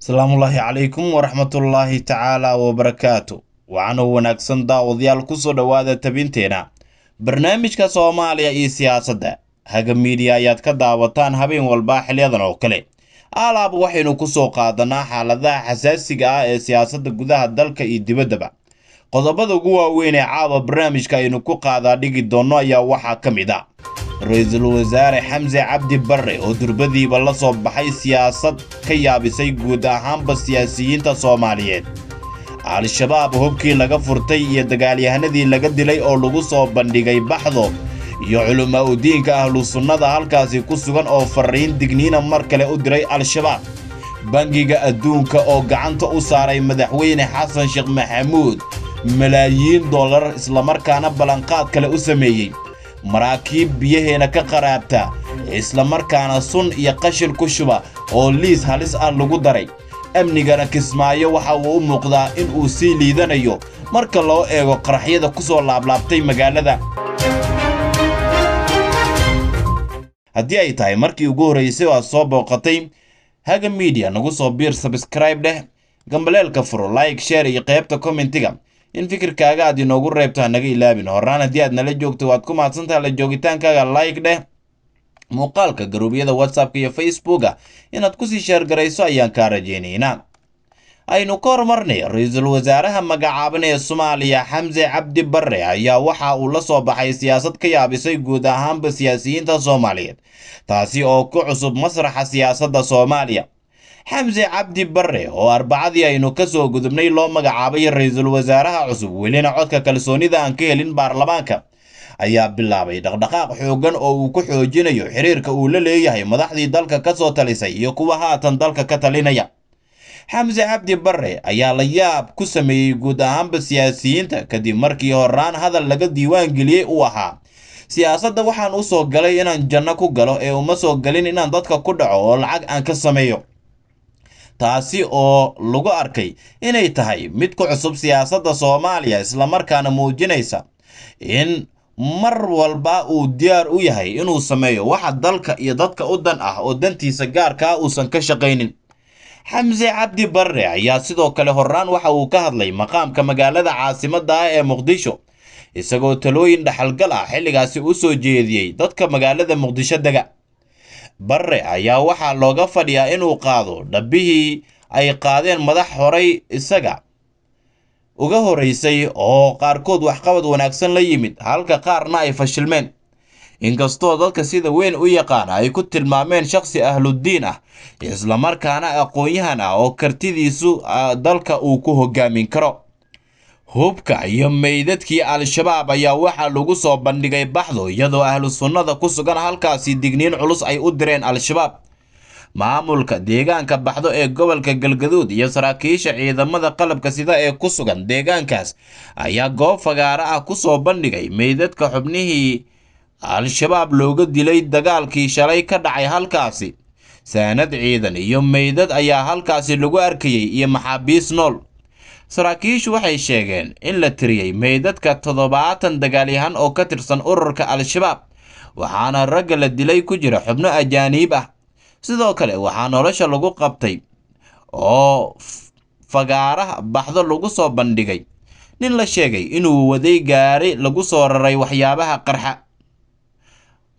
Asalaamullaahi calaykum waraxmatullaahi tacaala wabarakaatu. Waxaana wanaagsan daawadayaal ku soo dhowaada tabinteena barnaamijka Soomaaliya iyo siyaasadda. Haga Media ayaad ka daawataan habeen walba xiliyadan oo kale. Alaab waxaynu ku soo qaadanaa xaaladaha xasaasiga ah ee siyaasadda gudaha dalka iyo dibaddaba. Qodobada ugu waaweyn ee caawa barnaamijka aynu ku qaadaa dhigi doono ayaa waxaa ka mid ah Ra'iisul Wasaare Xamse Cabdi Barre oo durbadiiba la soo baxay siyaasad ka yaabisay guud ahaanba siyaasiyiinta Soomaaliyeed. Al-Shabaab hubkii laga furtay iyo dagaalyahanadii laga dilay oo lagu soo bandhigay Baxdo iyo culumaa u diinka ahlu sunnada halkaasi ku sugan oo fariin digniina mar kale u diray Al-Shabaab. Bangiga adduunka oo gacanta u saaray madaxweyne Xasan Sheekh Maxamuud malaayiin dollar isla markaana ballanqaad kale u sameeyay. Maraakiib biyaheena ka qaraabta isla markaana sun iyo qashin ku shuba oo liis halis ah lagu daray. Amnigana Kismaayo waxa uu u muuqdaa in uu sii liidanayo marka loo eego qaraxyada ku soo laablaabtay magaalada. Haddii ay tahay markii ugu horeysay oo aad soo booqatay Haga Media, nagu soo biir, subscribe dheh, gambaleelka furo, like, share iyo qaybta commentiga in fikirkaaga aad inoogu reebto hanaga ilaabin. Horaan haddii aad nala joogto waad ku mahadsantahay la joogitaankaaga, like dheh, muuqaalka garuubyada WhatsApp iyo Facebook inaad ku sii share garayso ayaan ka rajaynaynaa. Aynu ka hormarnay Ra'iisul Wasaaraha magacaaban ee Soomaaliya Xamse Cabdi Barre ayaa waxa uu la soo baxay siyaasad ka yaabisay guud ahaanba siyaasiyiinta Soomaaliyeed, taasi oo ku cusub masraxa siyaasadda Soomaaliya. Xamse Cabdi Barre oo Arbacadii aynu ka soo gudubnay loo magacaabay Ra'iisul Wasaaraha cusub, welina codka kalsoonida aan ka helin baarlamaanka, ayaa bilaabay dhaqdhaqaaq xooggan oo uu ku xoojinayo xiriirka uu la leeyahay madaxdii dalka ka soo talisay iyo kuwa haatan dalka ka talinaya. Xamse Cabdi Barre ayaa la yaab ku sameeyay guud ahaanba siyaasiyiinta kadib markii horaan hadal laga diiwaan geliyay uu ahaa: siyaasadda waxaan u soo galay inaan janno ku galo ee uma soo galin inaan dadka ku dhaco oo lacag aan ka sameeyo. Taasi oo lagu arkay inay tahay mid ku cusub siyaasadda Soomaaliya, isla markaana muujinaysa in mar walba uu diyaar u yahay inuu sameeyo waxa dalka iyo dadka u dan ah oo dantiisa gaarka ah uusan ka shaqaynin. Xamse Cabdi Barre ayaa sidoo kale horaan waxa uu ka hadlay maqaamka magaalada caasimadda ah ee Muqdisho, isagoo talooyin dhaxalgal ah xilligaasi u soo jeediyay dadka magaalada Muqdisho dega. Barre ayaa waxaa looga fadhiyaa inuu qaado dhabbihii ay qaadeen madax horay isaga uga horeysay oo qaarkood waxqabad wanaagsan la yimid halka qaarna ay fashilmeen. Inkastoo dadka sida weyn u yaqaan ay ku tilmaameen shakhsi ahludiin ah isla markaana aqoon-yahan ah oo kartidiisu dalka uu ku hogaamin karo. Hubka iyo meydadkii Al-Shabaab ayaa waxaa lagu soo bandhigay Baxdo, iyadoo ahlu sunnada ku sugan halkaasi digniin culus ay u direen Al-Shabaab. Maamulka deegaanka Baxdo ee gobolka Galgaduud iyo saraakiisha ciidamada qalabka sida ee ku sugan deegaankaas ayaa goob fagaara ah ku soo bandhigay meydadka xubnihii Al-Shabaab looga dilay dagaalkii shalay ka dhacay halkaasi. Saanad ciidan iyo meydad ayaa halkaasi lagu arkayay iyo maxaabiis nool. Saraakiishu waxay sheegeen in la tiriyay meydadka 70 dagaalyahan oo ka tirsan ururka Al-Shabaab, waxaana ragga la dilay ku jira xubno ajaanib ah. Sidoo kale waxaa nolosha lagu qabtay oo fagaaraha Baxdo lagu soo bandhigay nin la sheegay inuu waday gaari lagu soo raray waxyaabaha qarxa.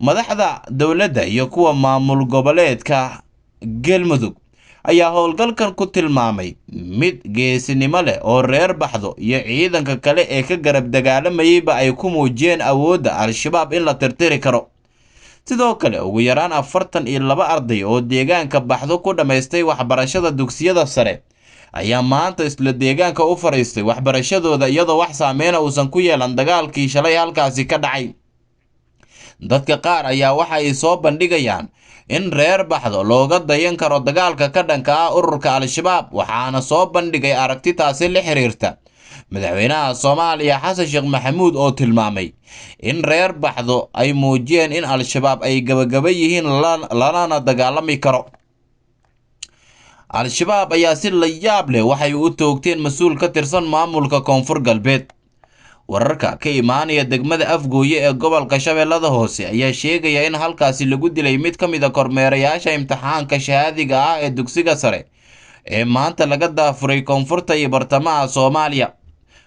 Madaxda dowladda iyo kuwa maamul goboleedka Galmudug ayaa howlgalkan ku tilmaamay mid geesinimo leh oo reer Baxdo iyo ciidanka kale ee ka garab dagaalamayayba ay ku muujiyeen awoodda Al-Shabaab in la tirtiri karo. Sidoo kale ugu yaraan 42 arday oo deegaanka Baxdo ku dhamaystay waxbarashada dugsiyada sare ayaa maanta isla deegaanka u fariistay waxbarashadooda iyadoo wax saameyn uusan ku yeelan dagaalkii shalay halkaasi ka dhacay. Dadka qaar ayaa waxa ay soo bandhigayaan in reer Baxdo looga dayan karo dagaalka ka dhanka ah ururka Al-Shabaab, waxaana soo bandhigay aragti taasi la xiriirta madaxweynaha Soomaaliya Xasan Sheekh Maxamuud oo tilmaamay in reer Baxdo ay muujiyeen in Al-Shabaab ay gabagaba yihiin lana dagaalami karo. Al-Shabaab ayaa si la yaab leh waxay u toogteen mas'uul ka tirsan maamulka Koonfur Galbeed. Wararka ka imaanaya degmada Afgooye ee gobolka Shabeellada Hoose ayaa sheegaya in halkaasi lagu dilay mid ka mid ah kormeerayaasha imtixaanka shahaadiga ah ee dugsiga sare ee maanta laga daafuray koonfurta iyo bartamaha Soomaaliya.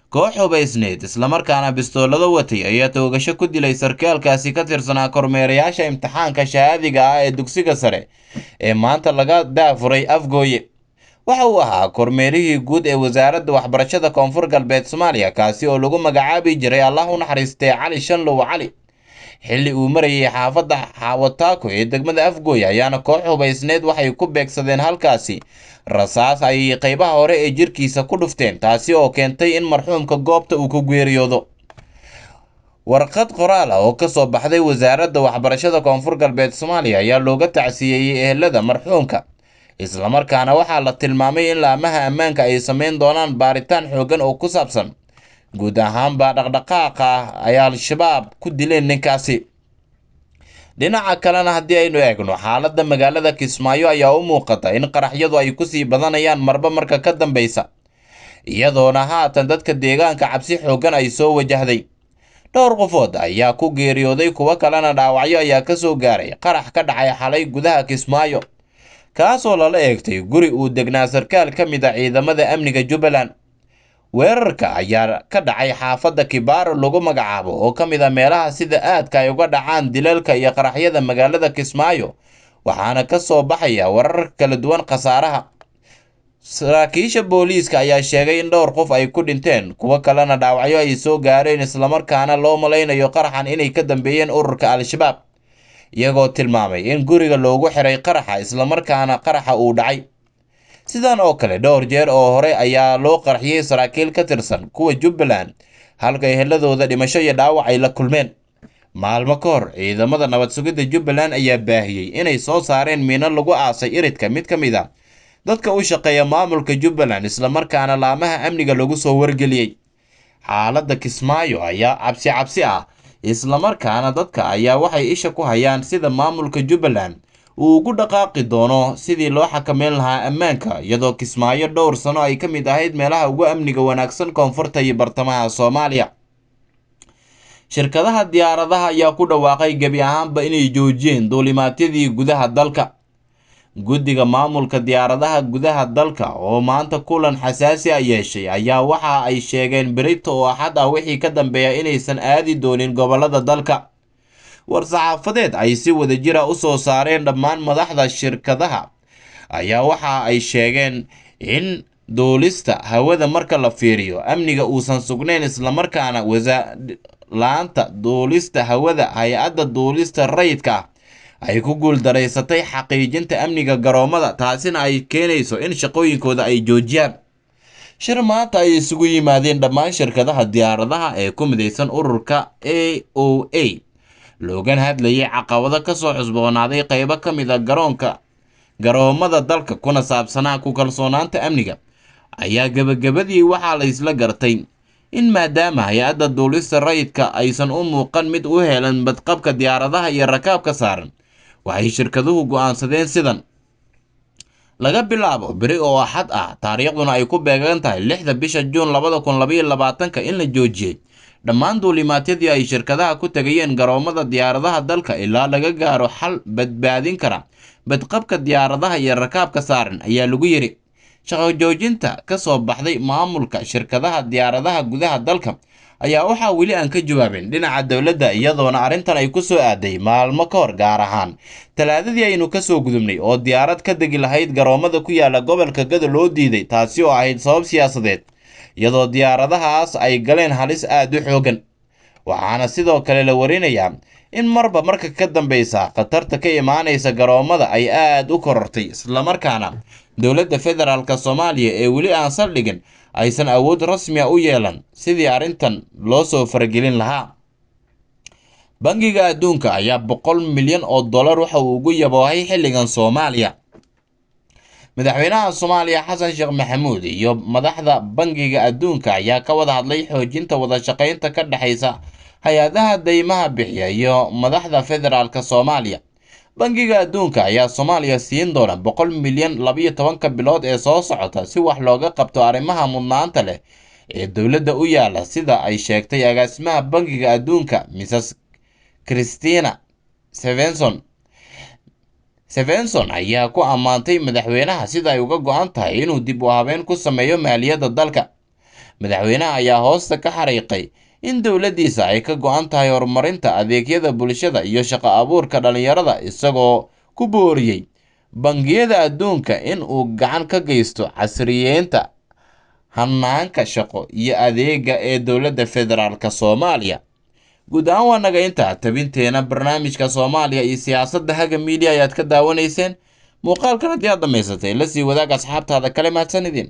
Koox hubaysneed islamarkaana bistoolado watay ayaa toogasho ku dilay sarkaalkaasi ka tirsanaa kormeerayaasha imtixaanka shahaadiga ah ee dugsiga sare ee maanta laga daafuray Afgooye. Waxa uu ahaa kormeerihii guud ee wasaaradda waxbarashada Koonfur Galbeed Soomaaliya, kaasi oo lagu magacaabi jiray Allah u naxariistay Cali Shanlow Cali. Xilli uu marayay xaafadda Xawataako ee degmada Afgooye ayaana koox hubaysneed waxay ku beegsadeen halkaasi rasaas ay qaybaha hore ee jirkiisa ku dhufteen, taasi oo keentay in marxuumka goobta uu ku geeriyoodo. Warqad qoraal ah oo ka soo baxday wasaaradda waxbarashada Koonfur Galbeed Soomaaliya ayaa looga tacsiyeeyay ehelada marxuumka, isla markaana waxaa la tilmaamay in laamaha ammaanka ay sameyn doonaan baaritaan xooggan oo ku saabsan guud ahaanba dhaqdhaqaaqa ay Al-shabaab ku dileen ninkaasi. Dhinaca kalena haddii aynu eegno xaaladda magaalada Kismaayo ayaa u muuqata in qaraxyadu ay ku sii badanayaan marba marka ka dambeysa, iyadoona haatan dadka deegaanka cabsi xooggan ay soo wajahday. Dhowr qofood ayaa ku geeriyooday, kuwo kalena dhaawacyo ayaa ka soo gaaray qarax ka dhacay xalay gudaha Kismaayo, kaasoo lala eegtay guri uu degnaa sarkaal ka mid ah ciidamada amniga Jubbaland. Weerarka ayaa ka dhacay xaafadda Kibaaro lagu magacaabo oo ka mid ah meelaha sida aadka ay uga dhacaan dilalka iyo qaraxyada magaalada Kismaayo, waxaana ka soo baxaya warar kala duwan khasaaraha. Saraakiisha booliiska ayaa sheegay in dhowr qof ay ku dhinteen, kuwo kalena dhaawacyo ay soo gaareen, islamarkaana loo malaynayo qaraxan inay ka dambeeyeen ururka Al-shabaab, iyagoo tilmaamay in guriga loogu xiray qaraxa islamarkaana qaraxa uu dhacay. Sidan oo kale dhowr jeer oo hore ayaa loo qarxiyay saraakiil ka tirsan kuwa Jubbaland, halka eheladooda dhimasho iyo dhaawac ay la kulmeen. Maalmo ka hor ciidamada nabad sugidda Jubbaland ayaa baahiyay inay soo saareen miino lagu aasay iridka mid ka mid ah dadka u shaqeeya maamulka Jubbaland, islamarkaana laamaha amniga lagu soo wargeliyay. Xaaladda Kismaayo ayaa cabsi ah, islamarkaana dadka ayaa waxay isha ku hayaan sida maamulka Jubbaland uu ugu dhaqaaqi doono sidii loo xakameyn lahaa ammaanka, iyadoo Kismaayo dhowr sano ay ka mid ahayd meelaha ugu amniga wanaagsan koonfurta iyo bartamaha Soomaaliya. Shirkadaha diyaaradaha ayaa ku dhawaaqay gebi ahaanba inay joojiyeen duulimaadyadii gudaha dalka. Guddiga maamulka diyaaradaha gudaha dalka oo maanta kulan xasaasi ah yeeshay ayaa waxa ay sheegeen berito oo Axad ah wixii ka dambeeya inaysan aadi doonin gobollada dalka. War-saxaafadeed ay si wadajir ah u soo saareen dhammaan madaxda shirkadaha ayaa waxa ay sheegeen in duulista hawada marka la fiiriyo amniga uusan sugnayn, islamarkaana laanta duulista hawada hay-adda duulista rayidka ay ku guuldareysatay xaqiijinta amniga garoomada, taasina ay keenayso in shaqooyinkooda ay joojiyaan. Shir maanta ay isugu yimaadeen dhammaan shirkadaha diyaaradaha ee ku midaysan ururka AOA, loogana hadlayay caqabado ka soo cusboonaaday qaybo ka mid ah garoomada dalka kuna saabsanaa ku kalsoonaanta amniga, ayaa gabagabadii waxaa la isla gartay in maadaama hay-adda duulista rayidka aysan u muuqan mid u helan badqabka diyaaradaha iyo rakaabka saaran, waxay shirkaduhu go'aansadeen sidan: laga bilaabo beri oo Axad ah, taariikhduna ay ku beegan tahay 6da bisha Juun 2022 in la joojiyay dhammaan duulimaadyadii ay shirkadaha ku tagayeen garoomada diyaaradaha dalka ilaa laga gaaro xal badbaadin kara badqabka diyaaradaha iyo rakaabka saaran, ayaa lagu yiri shaqo joojinta ka soo baxday maamulka shirkadaha diyaaradaha gudaha dalka. Ayaa waxaa weli aan ka jawaabin dhinaca dowladda, iyadoona arrintan ay ku soo aaday maalmo ka hor, gaar ahaan Talaadadii aynu ka soo gudubnay oo diyaarad ka degi lahayd garoomada ku yaala gobolka Gado loo diiday, taasi oo ahayd sabab siyaasadeed, iyadoo diyaaradahaas ay galeen halis aad u xooggan. Waxaana sidoo kale la warinayaa in marba marka ka dambeysa khatarta ka imaanaysa garoomada ay aad u korortay, islamarkaana dowladda federaalka Soomaaliya ee weli aan saldhigin aysan awood rasmi ah u yeelan sidii arrintan loo soo faragelin lahaa. Bangiga Adduunka ayaa $100 milyan waxa uu ugu yaboohay xilligan Soomaaliya. Madaxweynaha Soomaaliya Xasan Sheekh Maxamuud iyo madaxda Bangiga Adduunka ayaa ka wada hadlay xoojinta wada shaqaynta ka dhaxaysa hay-adaha deymaha bixiya iyo madaxda federaalka Soomaaliya. Bangiga Adduunka ayaa Soomaaliya siin doona $100 milyan 12 bilood ee soo socota si wax looga qabto arrimaha mudnaanta leh ee dowladda u yaala, sida ay sheegtay agaasimaha Bangiga Adduunka Mrs. Christina Svensson ayaa ku ammaantay madaxweynaha sida ay uga go'an tahay inuu dib u habeyn ku sameeyo maaliyadda dalka. Madaxweynaha ayaa hoosta ka xariiqay in dowladdiisa ay ka go'an tahay horumarinta adeegyada bulshada iyo shaqo abuurka dhalinyarada, isagoo ku booriyey bangiyada adduunka in uu gacan ka geysto casriyeynta hanaanka shaqo iyo adeegga ee dowladda federaalka Soomaaliya. guud ahaan waa naga intaa tabinteena barnaamijka Soomaaliya iyo siyaasadda Haga Media ayaad ka daawanayseen. muuqaalkan haddii aad dhamaysatay la sii wadaag asxaabtaada kale. mahadsanidin.